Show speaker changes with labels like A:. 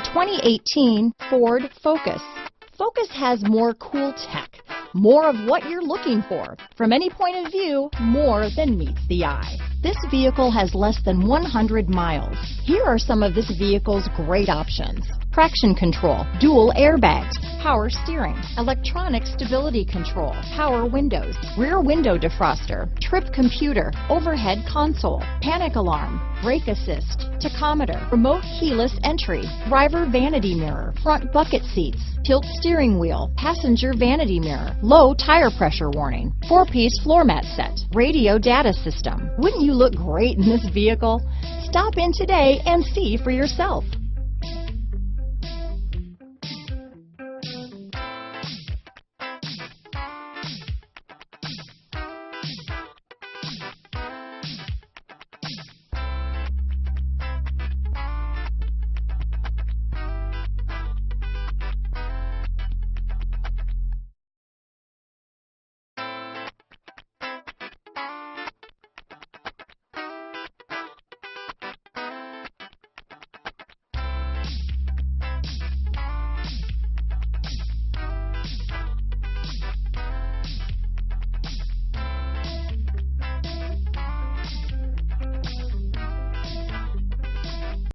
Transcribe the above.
A: 2018 Ford Focus. Focus has more cool tech, more of what you're looking for. From any point of view, more than meets the eye. This vehicle has less than 100 miles. Here are some of this vehicle's great options: traction control, dual airbags, power steering, electronic stability control, power windows, rear window defroster, trip computer, overhead console, panic alarm, brake assist, tachometer, remote keyless entry, driver vanity mirror, front bucket seats, tilt steering wheel, passenger vanity mirror, low tire pressure warning, 4-piece floor mat set, radio data system. Wouldn't you look great in this vehicle? Stop in today and see for yourself.